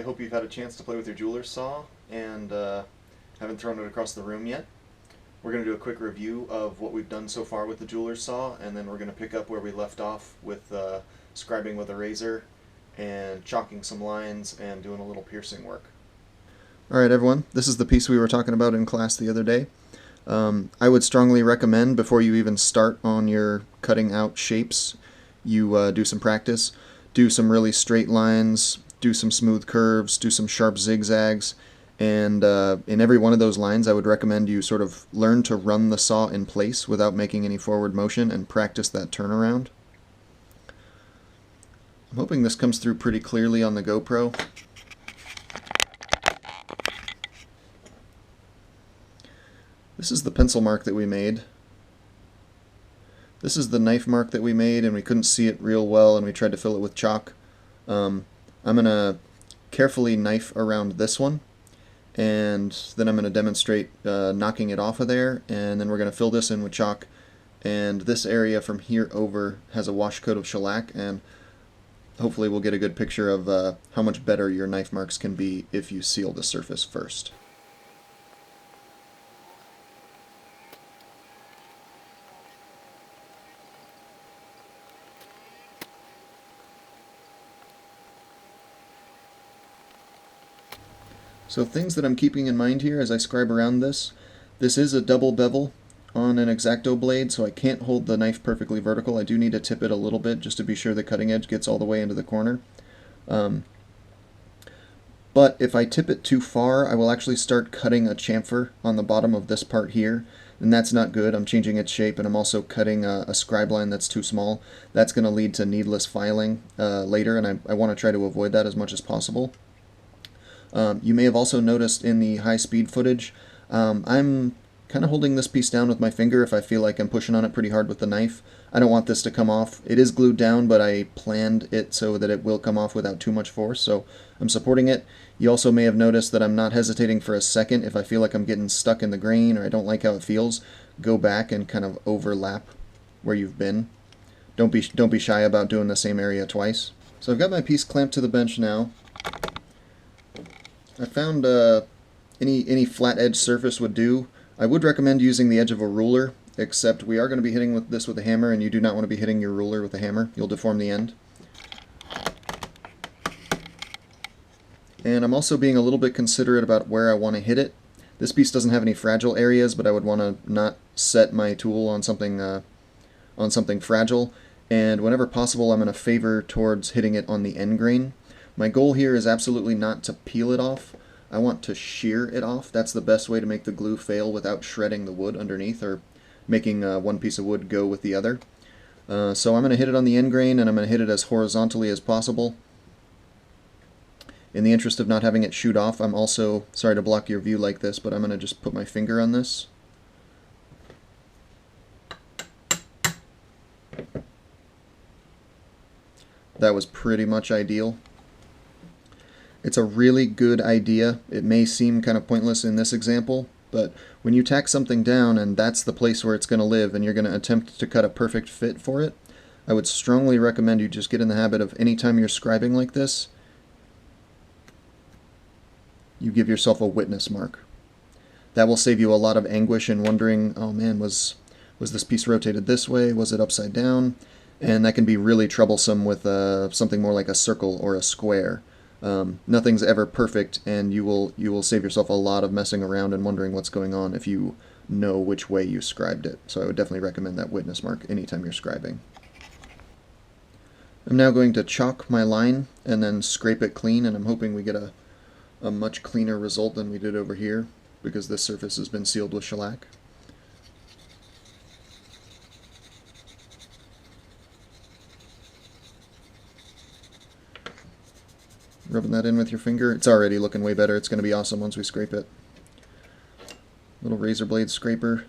hope you've had a chance to play with your jeweler's saw and haven't thrown it across the room yet. We're going to do a quick review of what we've done so far with the jeweler's saw, and then we're going to pick up where we left off with scribing with a razor and chalking some lines and doing a little piercing work. Alright everyone, this is the piece we were talking about in class the other day. I would strongly recommend, before you even start on your cutting out shapes, you do some practice. Do some really straight lines, do some smooth curves, do some sharp zigzags, and in every one of those lines I would recommend you sort of learn to run the saw in place without making any forward motion and practice that turnaround. I'm hoping this comes through pretty clearly on the GoPro. This is the pencil mark that we made. This is the knife mark that we made, and we couldn't see it real well, and we tried to fill it with chalk. I'm going to carefully knife around this one, and then I'm going to demonstrate knocking it off of there, and then we're going to fill this in with chalk. And this area from here over has a wash coat of shellac, and hopefully we'll get a good picture of how much better your knife marks can be if you seal the surface first. So things that I'm keeping in mind here as I scribe around this. This is a double bevel on an X-Acto blade, so I can't hold the knife perfectly vertical. I do need to tip it a little bit just to be sure the cutting edge gets all the way into the corner. But if I tip it too far, I will actually start cutting a chamfer on the bottom of this part here, and that's not good. I'm changing its shape, and I'm also cutting a scribe line that's too small. That's going to lead to needless filing later, and I want to try to avoid that as much as possible. You may have also noticed in the high-speed footage, I'm kind of holding this piece down with my finger if I feel like I'm pushing on it pretty hard with the knife. I don't want this to come off. It is glued down, but I planned it so that it will come off without too much force, so I'm supporting it. You also may have noticed that I'm not hesitating for a second. If I feel like I'm getting stuck in the grain or I don't like how it feels, go back and kind of overlap where you've been. Don't be shy about doing the same area twice. So I've got my piece clamped to the bench now. I found any flat edge surface would do. I would recommend using the edge of a ruler, except we are going to be hitting this with a hammer, and you do not want to be hitting your ruler with a hammer. You'll deform the end. And I'm also being a little bit considerate about where I want to hit it. This piece doesn't have any fragile areas, but I would want to not set my tool on something fragile. And whenever possible, I'm going to favor towards hitting it on the end grain. My goal here is absolutely not to peel it off. I want to shear it off. That's the best way to make the glue fail without shredding the wood underneath or making one piece of wood go with the other. So I'm going to hit it on the end grain, and I'm going to hit it as horizontally as possible. In the interest of not having it shoot off, I'm also, sorry to block your view like this, but I'm going to just put my finger on this. That was pretty much ideal. It's a really good idea. It may seem kind of pointless in this example, but when you tack something down and that's the place where it's going to live and you're going to attempt to cut a perfect fit for it, I would strongly recommend you just get in the habit of anytime you're scribing like this, you give yourself a witness mark. That will save you a lot of anguish in wondering, oh man, was this piece rotated this way? Was it upside down? And that can be really troublesome with something more like a circle or a square. Nothing's ever perfect, and you will save yourself a lot of messing around and wondering what's going on if you know which way you scribed it. So I would definitely recommend that witness mark anytime you're scribing. I'm now going to chalk my line and then scrape it clean, and I'm hoping we get a much cleaner result than we did over here because this surface has been sealed with shellac. Rubbing that in with your finger. It's already looking way better. It's going to be awesome once we scrape it. Little razor blade scraper.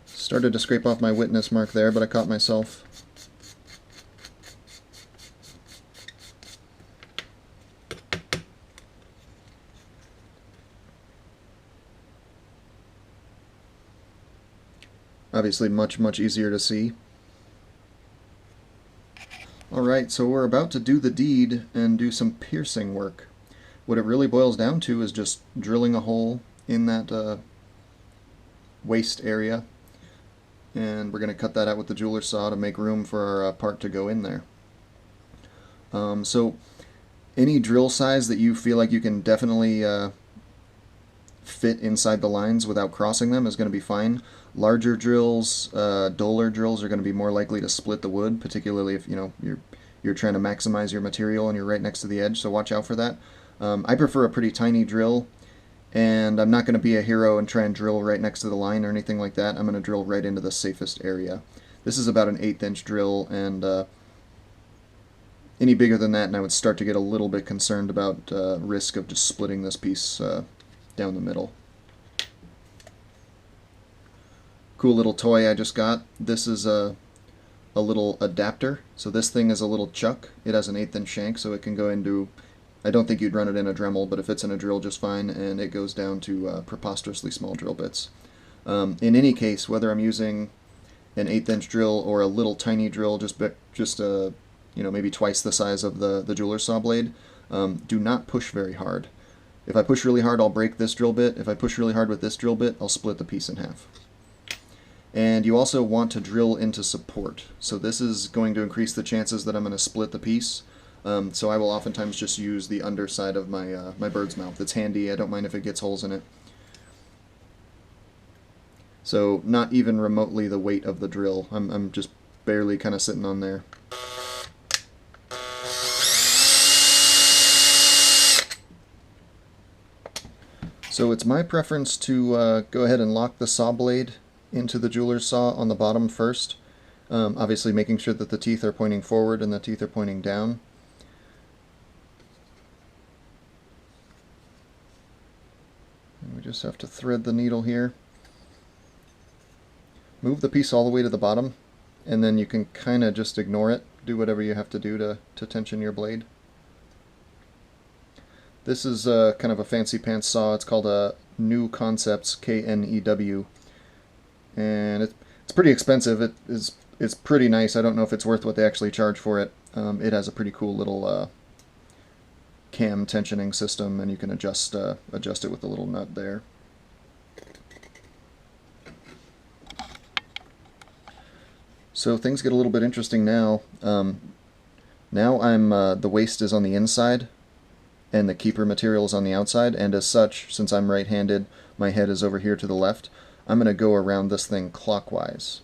Started to scrape off my witness mark there, but I caught myself. Obviously much easier to see. Alright, so we're about to do the deed and do some piercing work. What it really boils down to is just drilling a hole in that waist area, and we're going to cut that out with the jeweler saw to make room for our part to go in there. So any drill size that you feel like you can definitely fit inside the lines without crossing them is going to be fine. Larger drills, duller drills are going to be more likely to split the wood, particularly if you're trying to maximize your material and you're right next to the edge, so watch out for that. I prefer a pretty tiny drill, and I'm not going to be a hero and try and drill right next to the line or anything like that. I'm going to drill right into the safest area. This is about an 1/8 inch drill, and any bigger than that and I would start to get a little bit concerned about risk of just splitting this piece down the middle. Cool little toy I just got. This is a little adapter. So this thing is a little chuck. It has an 1/8 inch shank, so it can go into, I don't think you'd run it in a Dremel, but it fits in a drill just fine, and it goes down to preposterously small drill bits. In any case, whether I'm using an 1/8 inch drill or a little tiny drill, just maybe twice the size of the jeweler's saw blade, do not push very hard. If I push really hard, I'll break this drill bit. If I push really hard with this drill bit, I'll split the piece in half. And you also want to drill into support. So this is going to increase the chances that I'm going to split the piece. So I will oftentimes just use the underside of my bird's mouth. It's handy. I don't mind if it gets holes in it. So not even remotely the weight of the drill. I'm just barely kind of sitting on there. So it's my preference to go ahead and lock the saw blade into the jeweler's saw on the bottom first, obviously making sure that the teeth are pointing forward and the teeth are pointing down. And we just have to thread the needle here. Move the piece all the way to the bottom, and then you can kind of just ignore it. Do whatever you have to do to tension your blade. This is kind of a fancy pants saw. It's called a New Concepts, Knew, and it's pretty expensive. It's pretty nice. I don't know if it's worth what they actually charge for it. It has a pretty cool little cam tensioning system, and you can adjust it with a little nut there. So things get a little bit interesting now. Now the waist is on the inside, and the keeper material is on the outside, and as such, since I'm right-handed, my head is over here to the left. I'm going to go around this thing clockwise.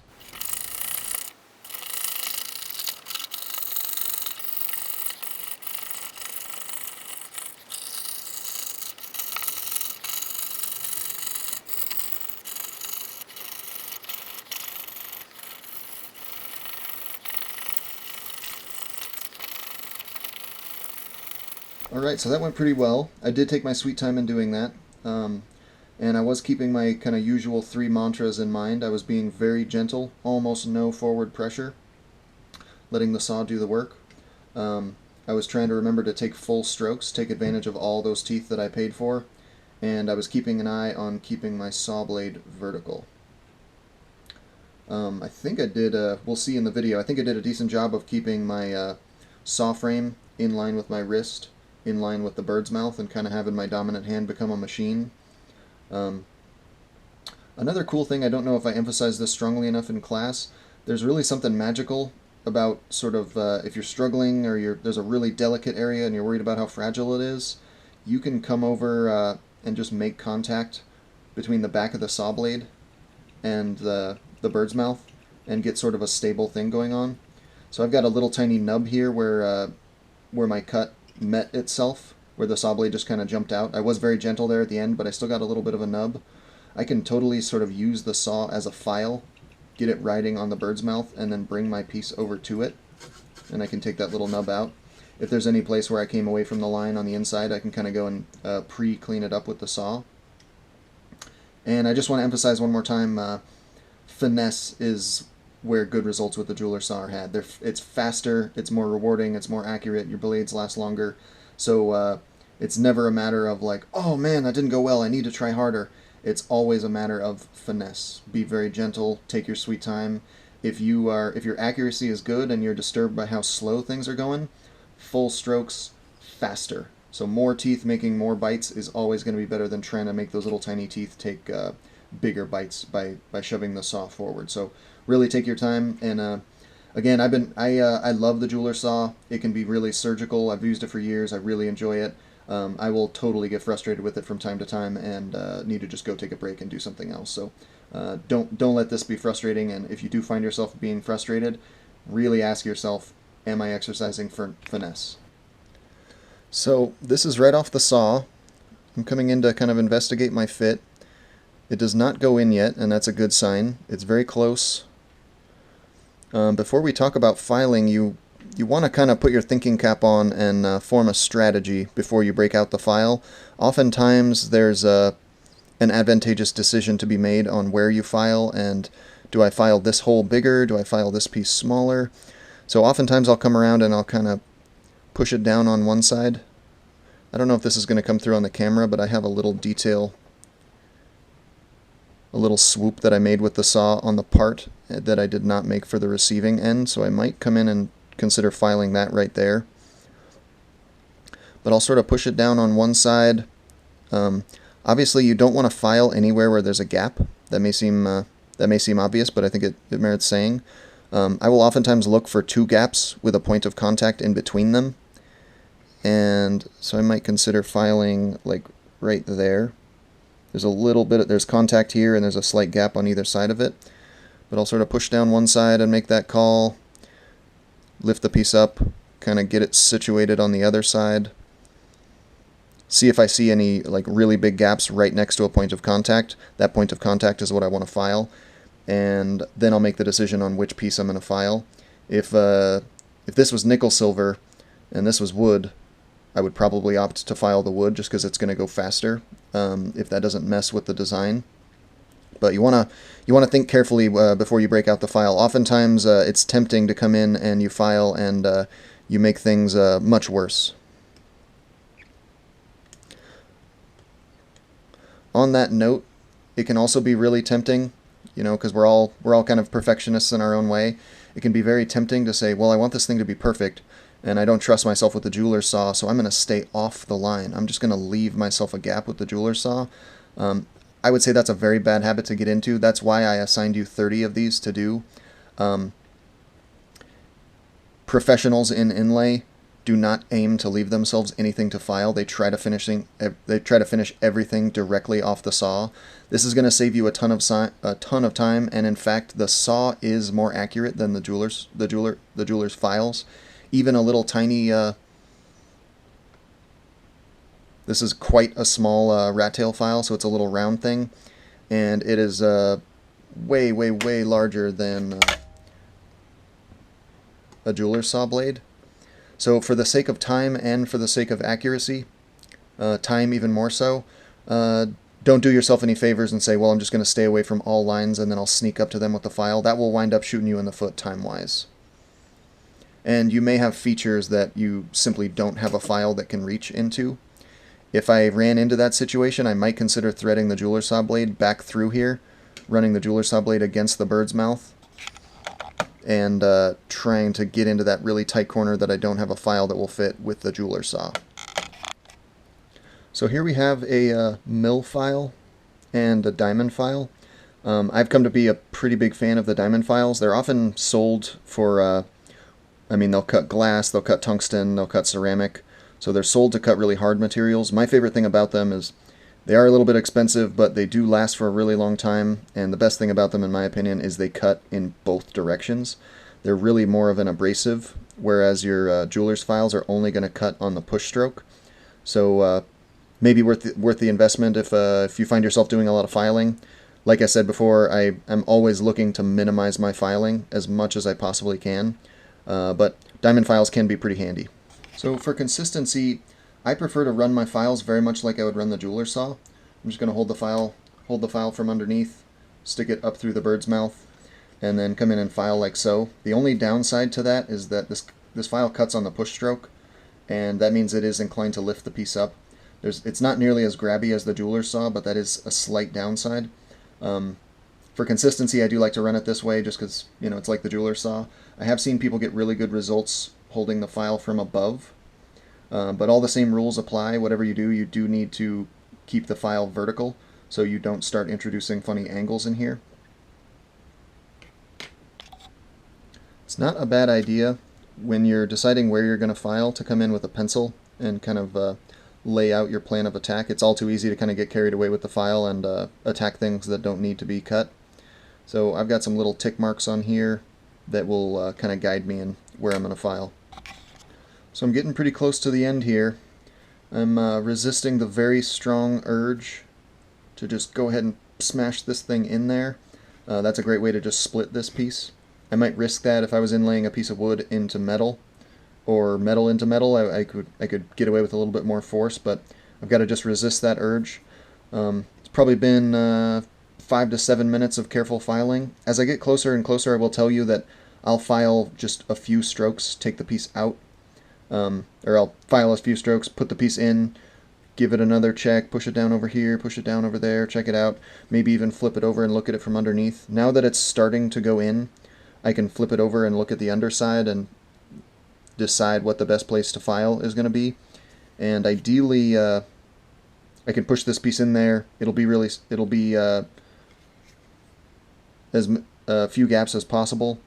Alright, so that went pretty well. I did take my sweet time in doing that, and I was keeping my kind of usual 3 mantras in mind. I was being very gentle, almost no forward pressure, letting the saw do the work. I was trying to remember to take full strokes, take advantage of all those teeth that I paid for, and I was keeping an eye on keeping my saw blade vertical. I think I did, we'll see in the video, I think I did a decent job of keeping my saw frame in line with my wrist, in line with the bird's mouth, and kind of having my dominant hand become a machine. Another cool thing, I don't know if I emphasized this strongly enough in class, there's really something magical about sort of if you're struggling or there's a really delicate area and you're worried about how fragile it is, you can come over and just make contact between the back of the saw blade and the bird's mouth and get sort of a stable thing going on. So I've got a little tiny nub here where my cut met itself, where the saw blade just kind of jumped out. I was very gentle there at the end, but I still got a little bit of a nub. I can totally sort of use the saw as a file, get it riding on the bird's mouth, and then bring my piece over to it, and I can take that little nub out. If there's any place where I came away from the line on the inside, I can kind of go and pre-clean it up with the saw. And I just want to emphasize one more time, finesse is where good results with the jeweler saw are had. It's faster, it's more rewarding, it's more accurate, your blades last longer. So it's never a matter of like, oh man, that didn't go well, I need to try harder. It's always a matter of finesse. Be very gentle, take your sweet time, if your accuracy is good and you're disturbed by how slow things are going, full strokes faster. So more teeth making more bites is always going to be better than trying to make those little tiny teeth take bigger bites by shoving the saw forward. So really take your time. And again, I love the jeweler saw. It can be really surgical. I've used it for years. I really enjoy it. I will totally get frustrated with it from time to time and need to just go take a break and do something else. So don't let this be frustrating. And if you do find yourself being frustrated, really ask yourself, am I exercising for finesse? So this is right off the saw. I'm coming in to kind of investigate my fit. It does not go in yet, and that's a good sign. It's very close. Before we talk about filing, you want to kind of put your thinking cap on and form a strategy before you break out the file. Oftentimes there's an advantageous decision to be made on where you file, and do I file this hole bigger? Do I file this piece smaller? So oftentimes I'll come around and I'll kind of push it down on one side. I don't know if this is going to come through on the camera, but I have a little detail, a little swoop that I made with the saw on the part that I did not make for the receiving end, so I might come in and consider filing that right there. But I'll sort of push it down on one side. Obviously you don't want to file anywhere where there's a gap. That may seem obvious, but I think it merits saying. I will oftentimes look for two gaps with a point of contact in between them. And so I might consider filing like right there. There's a little bit, there's contact here and there's a slight gap on either side of it. But I'll sort of push down one side and make that call. Lift the piece up, kind of get it situated on the other side. See if I see any like really big gaps right next to a point of contact. That point of contact is what I want to file. And then I'll make the decision on which piece I'm going to file. If this was nickel silver and this was wood, I would probably opt to file the wood just because it's going to go faster if that doesn't mess with the design. But you want to think carefully before you break out the file. Oftentimes it's tempting to come in and you file and you make things much worse. On that note, it can also be really tempting, you know, because we're all kind of perfectionists in our own way. It can be very tempting to say, well, I want this thing to be perfect, and I don't trust myself with the jeweler's saw, so I'm going to stay off the line. I'm just going to leave myself a gap with the jeweler's saw. I would say that's a very bad habit to get into. That's why I assigned you 30 of these to do. Professionals in inlay do not aim to leave themselves anything to file. They try to finish everything directly off the saw. This is going to save you a ton of time, and in fact, the saw is more accurate than the jeweler's files. Even a little tiny. This is quite a small rat tail file, so it's a little round thing, and it is way larger than a jeweler's saw blade. So for the sake of time and for the sake of accuracy, time even more so, don't do yourself any favors and say, well, I'm just going to stay away from all lines and then I'll sneak up to them with the file. That will wind up shooting you in the foot time-wise. And you may have features that you simply don't have a file that can reach into. If I ran into that situation, I might consider threading the jeweler's saw blade back through here, running the jeweler's saw blade against the bird's mouth, and trying to get into that really tight corner that I don't have a file that will fit with the jeweler's saw. So here we have a mill file and a diamond file. I've come to be a pretty big fan of the diamond files. They're often sold for, they'll cut glass, they'll cut tungsten, they'll cut ceramic. So they're sold to cut really hard materials. My favorite thing about them is they are a little bit expensive, but they do last for a really long time, and the best thing about them, in my opinion, is they cut in both directions. They're really more of an abrasive, whereas your jeweler's files are only going to cut on the push stroke. So maybe worth the investment if you find yourself doing a lot of filing. Like I said before, I'm always looking to minimize my filing as much as I possibly can, but diamond files can be pretty handy. So for consistency, I prefer to run my files very much like I would run the jeweler's saw. I'm just going to hold the file from underneath, stick it up through the bird's mouth, and then come in and file like so. The only downside to that is that this file cuts on the push stroke, and that means it is inclined to lift the piece up. It's not nearly as grabby as the jeweler's saw, but that is a slight downside. For consistency, I do like to run it this way just because, you know, it's like the jeweler's saw. I have seen people get really good results holding the file from above, but all the same rules apply. Whatever you do need to keep the file vertical so you don't start introducing funny angles in here. It's not a bad idea when you're deciding where you're going to file to come in with a pencil and kind of lay out your plan of attack. It's all too easy to kind of get carried away with the file and attack things that don't need to be cut. So I've got some little tick marks on here that will kind of guide me in where I'm going to file. So I'm getting pretty close to the end here. I'm resisting the very strong urge to just go ahead and smash this thing in there. That's a great way to just split this piece. I might risk that if I was inlaying a piece of wood into metal, or metal into metal. I could get away with a little bit more force, but I've got to just resist that urge. It's probably been 5 to 7 minutes of careful filing. As I get closer and closer, I will tell you that I'll file just a few strokes, take the piece out, or I'll file a few strokes, put the piece in, give it another check, push it down over here, push it down over there, check it out, maybe even flip it over and look at it from underneath. Now that it's starting to go in, I can flip it over and look at the underside and decide what the best place to file is going to be. And ideally, I can push this piece in there. It'll be as few gaps as possible.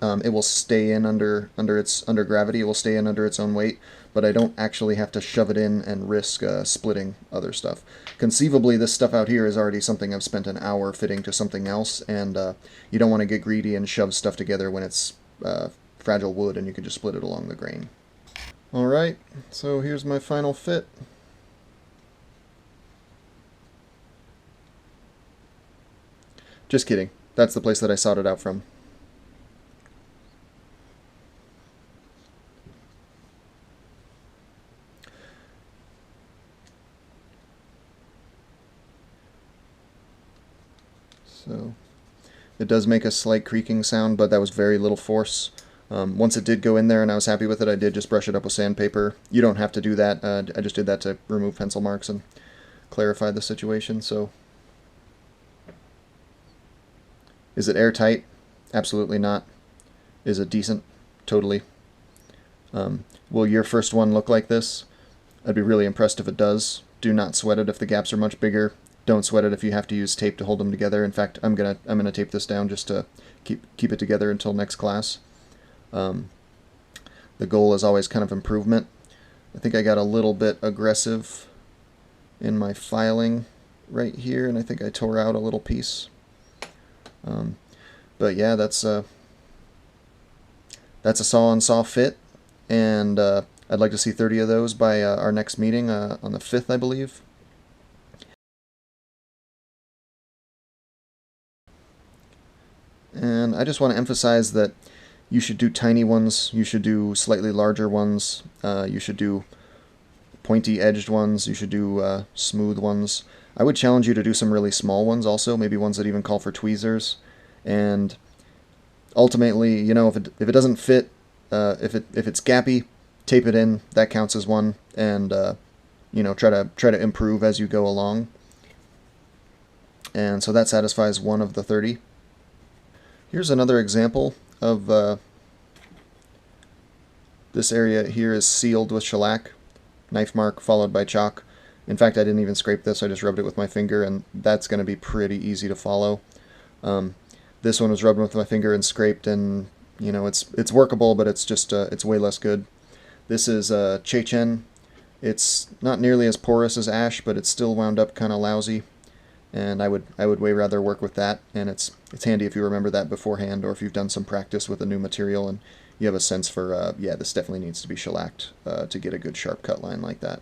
It will stay in under gravity. It will stay in under its own weight, but I don't actually have to shove it in and risk splitting other stuff. Conceivably, this stuff out here is already something I've spent an hour fitting to something else, and you don't want to get greedy and shove stuff together when it's fragile wood, and you can just split it along the grain. Alright, so here's my final fit. Just kidding. That's the place that I sawed it out from. So it does make a slight creaking sound, but that was very little force. Once it did go in there and I was happy with it, I did just brush it up with sandpaper. You don't have to do that. I just did that to remove pencil marks and clarify the situation. So, is it airtight? Absolutely not. Is it decent? Totally. Will your first one look like this? I'd be really impressed if it does. Do not sweat it if the gaps are much bigger. Don't sweat it if you have to use tape to hold them together. In fact, I'm gonna tape this down just to keep it together until next class. The goal is always kind of improvement. I think I got a little bit aggressive in my filing right here, and I think I tore out a little piece. But yeah, that's a saw-on-saw fit, and I'd like to see 30 of those by our next meeting on the 5th, I believe. And I just want to emphasize that you should do tiny ones, you should do slightly larger ones, you should do pointy-edged ones, you should do smooth ones. I would challenge you to do some really small ones also, maybe ones that even call for tweezers. And ultimately, you know, if it doesn't fit, if it's gappy, tape it in. That counts as one, and you know, try to improve as you go along. And so that satisfies one of the 30. Here's another example of this area here is sealed with shellac, knife mark followed by chalk. In fact, I didn't even scrape this, I just rubbed it with my finger, and that's going to be pretty easy to follow. This one was rubbed with my finger and scraped, and you know, it's workable, but it's just it's way less good. This is Chechen. It's not nearly as porous as ash, but it's still wound up kind of lousy, and I would way rather work with that. And it's handy if you remember that beforehand, or if you've done some practice with a new material and you have a sense for yeah, this definitely needs to be shellacked to get a good sharp cut line like that.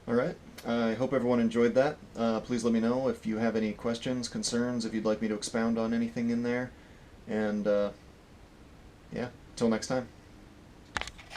Alright, I hope everyone enjoyed that. Please let me know if you have any questions, concerns, if you'd like me to expound on anything in there. And yeah, till next time.